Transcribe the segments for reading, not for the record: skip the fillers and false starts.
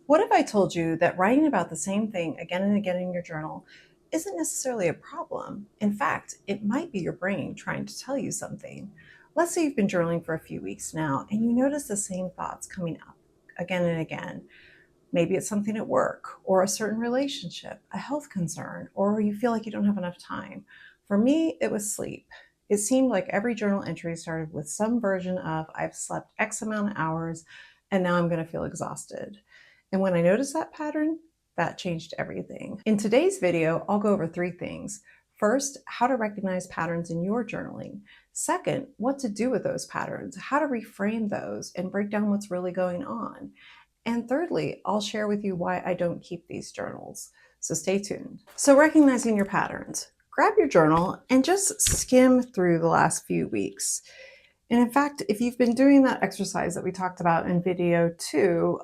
What if I told you that writing about the same thing again and again in your journal isn't necessarily a problem? In fact, it might be your brain trying to tell you something. Let's say you've been journaling for a few weeks now and you notice the same thoughts coming up again and again. Maybe it's something at work or a certain relationship, a health concern, or you feel like you don't have enough time. For me, it was sleep. It seemed like every journal entry started with some version of I've slept X amount of hours and now I'm going to feel exhausted. And when I noticed that pattern, that changed everything. In today's video, I'll go over three things. First, how to recognize patterns in your journaling. Second, what to do with those patterns, how to reframe those and break down what's really going on. And thirdly, I'll share with you why I don't keep these journals. So stay tuned. So recognizing your patterns, grab your journal and just skim through the last few weeks. And in fact, if you've been doing that exercise that we talked about in video 2,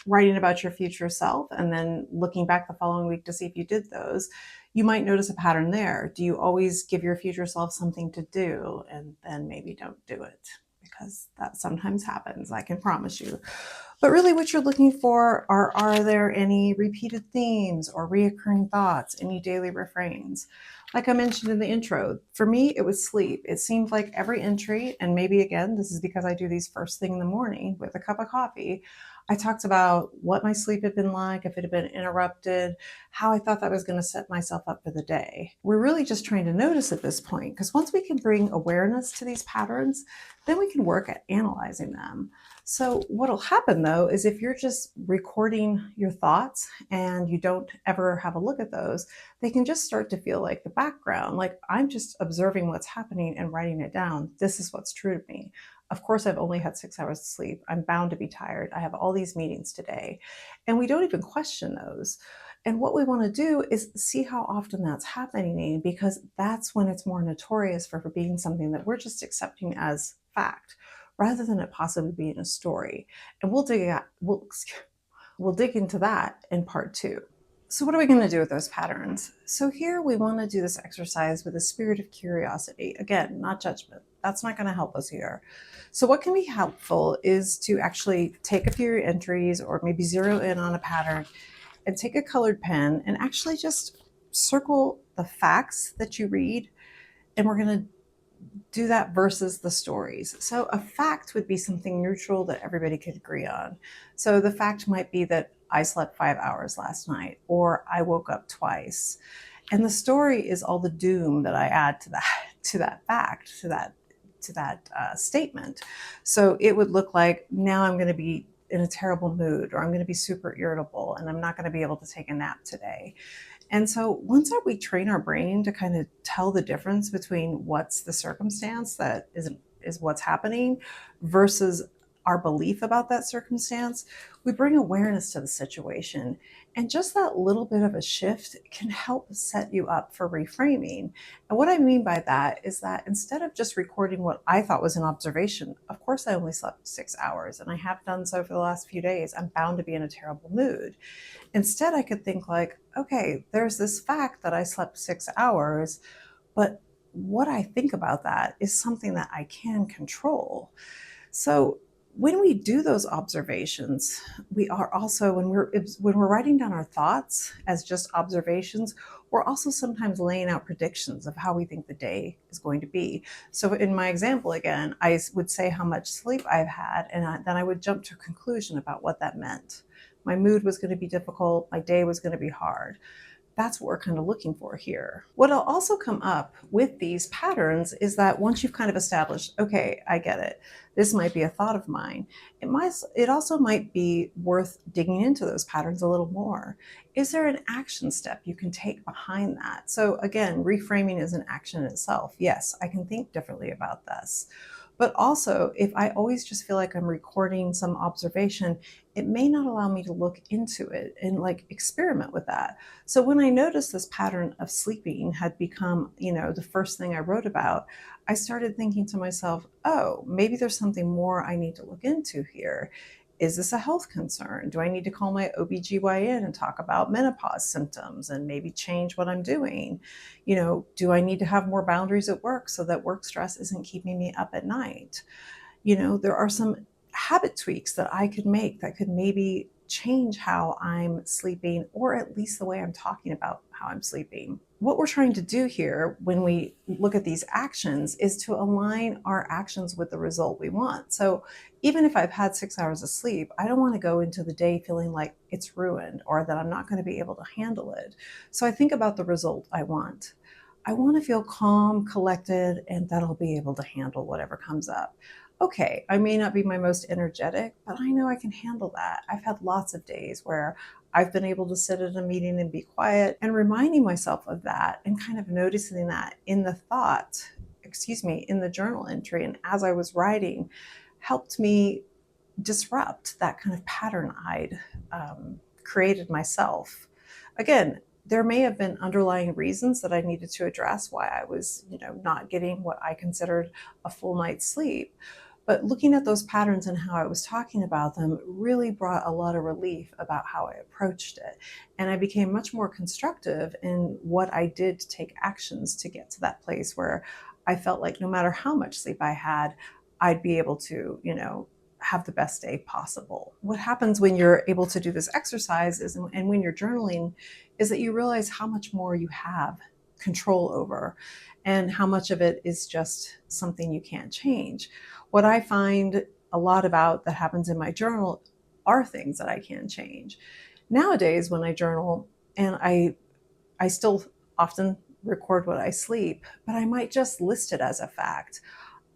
writing about your future self and then looking back the following week to see if you did those, you might notice a pattern there. Do you always give your future self something to do and then maybe don't do it? Because that sometimes happens, I can promise you. But really what you're looking for are there any repeated themes or reoccurring thoughts, any daily refrains? Like I mentioned in the intro, for me, it was sleep. It seemed like every entry, and maybe again, this is because I do these first thing in the morning with a cup of coffee, I talked about what my sleep had been like, if it had been interrupted, how I thought that was going to set myself up for the day. We're really just trying to notice at this point, because once we can bring awareness to these patterns, then we can work at analyzing them. So what'll happen though is if you're just recording your thoughts and you don't ever have a look at those, they can just start to feel like the background, like I'm just observing what's happening and writing it down. This is what's true to me. Of course, I've only had 6 hours of sleep. I'm bound to be tired. I have all these meetings today. And we don't even question those. And what we want to do is see how often that's happening, because that's when it's more notorious for being something that we're just accepting as fact, rather than it possibly being a story. And we'll dig into that in part 2. So what are we going to do with those patterns? So here we want to do this exercise with a spirit of curiosity. Again, not judgment. That's not going to help us here. So what can be helpful is to actually take a few entries or maybe zero in on a pattern and take a colored pen and actually just circle the facts that you read. And we're going to do that versus the stories. So a fact would be something neutral that everybody could agree on. So the fact might be that I slept 5 hours last night, or I woke up twice. And the story is all the doom that I add to that fact, to that statement. So it would look like now I'm going to be in a terrible mood, or I'm going to be super irritable, and I'm not going to be able to take a nap today. And so once we train our brain to kind of tell the difference between what's the circumstance that is what's happening versus our belief about that circumstance, we bring awareness to the situation. And just that little bit of a shift can help set you up for reframing. And what I mean by that is that instead of just recording what I thought was an observation, of course I only slept 6 hours and I have done so for the last few days, I'm bound to be in a terrible mood. Instead, I could think like, okay, there's this fact that I slept 6 hours, but what I think about that is something that I can control. So when we do those observations, we are also, when we're writing down our thoughts as just observations, we're also sometimes laying out predictions of how we think the day is going to be. So in my example again, I would say how much sleep I've had, and then I would jump to a conclusion about what that meant. My mood was going to be difficult, my day was going to be hard. That's what we're kind of looking for here. What'll also come up with these patterns is that once you've kind of established, okay, I get it, this might be a thought of mine, it also might be worth digging into those patterns a little more. Is there an action step you can take behind that? So again, reframing is an action in itself. Yes, I can think differently about this. But also, if I always just feel like I'm recording some observation, it may not allow me to look into it and like experiment with that. So when I noticed this pattern of sleeping had become, the first thing I wrote about, I started thinking to myself, oh, maybe there's something more I need to look into here. Is this a health concern? Do I need to call my OBGYN and talk about menopause symptoms and maybe change what I'm doing? Do I need to have more boundaries at work so that work stress isn't keeping me up at night? There are some habit tweaks that I could make that could maybe change how I'm sleeping, or at least the way I'm talking about how I'm sleeping. What we're trying to do here when we look at these actions is to align our actions with the result we want. So even if I've had 6 hours of sleep, I don't want to go into the day feeling like it's ruined or that I'm not going to be able to handle it. So I think about the result I want. I want to feel calm, collected, and that I'll be able to handle whatever comes up. Okay, I may not be my most energetic, but I know I can handle that. I've had lots of days where I've been able to sit at a meeting and be quiet, and reminding myself of that and kind of noticing that in the thought, excuse me, in the journal entry. And as I was writing, helped me disrupt that kind of pattern I'd created myself. Again, there may have been underlying reasons that I needed to address why I was, not getting what I considered a full night's sleep. But looking at those patterns and how I was talking about them really brought a lot of relief about how I approached it. And I became much more constructive in what I did to take actions to get to that place where I felt like no matter how much sleep I had, I'd be able to, have the best day possible. What happens when you're able to do this exercise is, and when you're journaling, is that you realize how much more you have control over and how much of it is just something you can't change. What I find a lot about that happens in my journal are things that I can change. Nowadays, when I journal, and I still often record what I sleep, but I might just list it as a fact.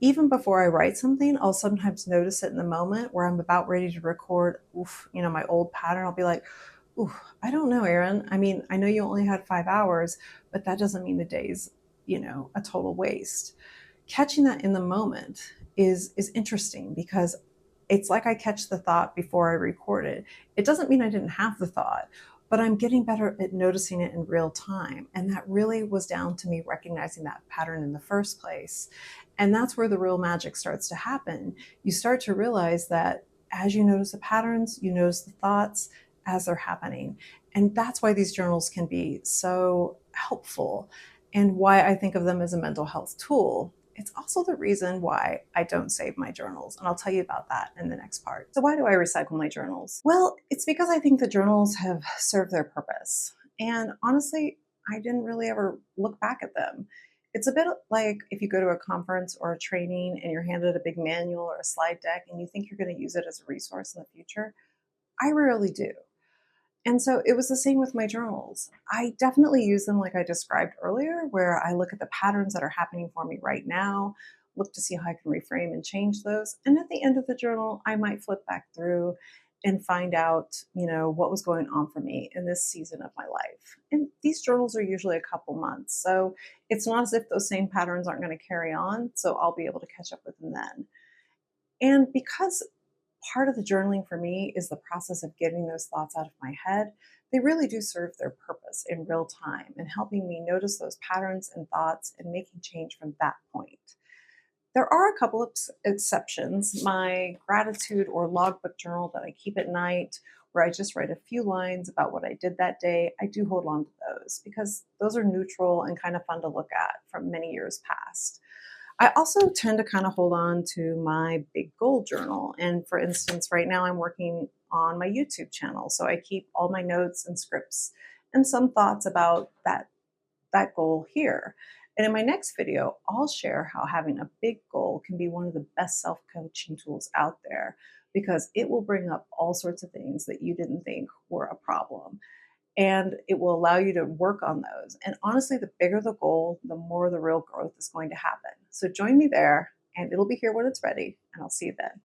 Even before I write something, I'll sometimes notice it in the moment where I'm about ready to record, oof, my old pattern. I'll be like, ooh, I don't know, Erin. I mean, I know you only had 5 hours, but that doesn't mean the day's, a total waste. Catching that in the moment is interesting because it's like I catch the thought before I record it. It doesn't mean I didn't have the thought, but I'm getting better at noticing it in real time. And that really was down to me recognizing that pattern in the first place. And that's where the real magic starts to happen. You start to realize that as you notice the patterns, you notice the thoughts as they're happening. And that's why these journals can be so helpful and why I think of them as a mental health tool. It's also the reason why I don't save my journals. And I'll tell you about that in the next part. So, why do I recycle my journals? Well, it's because I think the journals have served their purpose. And honestly, I didn't really ever look back at them. It's a bit like if you go to a conference or a training and you're handed a big manual or a slide deck and you think you're going to use it as a resource in the future. I rarely do. And so it was the same with my journals. I definitely use them like I described earlier, where I look at the patterns that are happening for me right now, look to see how I can reframe and change those. And at the end of the journal, I might flip back through and find out, what was going on for me in this season of my life. And these journals are usually a couple months. So it's not as if those same patterns aren't going to carry on. So I'll be able to catch up with them then. And because part of the journaling for me is the process of getting those thoughts out of my head, they really do serve their purpose in real time and helping me notice those patterns and thoughts and making change from that point. There are a couple of exceptions. My gratitude or logbook journal that I keep at night, where I just write a few lines about what I did that day, I do hold on to those because those are neutral and kind of fun to look at from many years past. I also tend to kind of hold on to my big goal journal. And for instance, right now I'm working on my YouTube channel. So I keep all my notes and scripts and some thoughts about that goal here. And in my next video, I'll share how having a big goal can be one of the best self-coaching tools out there because it will bring up all sorts of things that you didn't think were a problem, and it will allow you to work on those. And honestly, the bigger the goal, the more the real growth is going to happen. So join me there, and it'll be here when it's ready, and I'll see you then.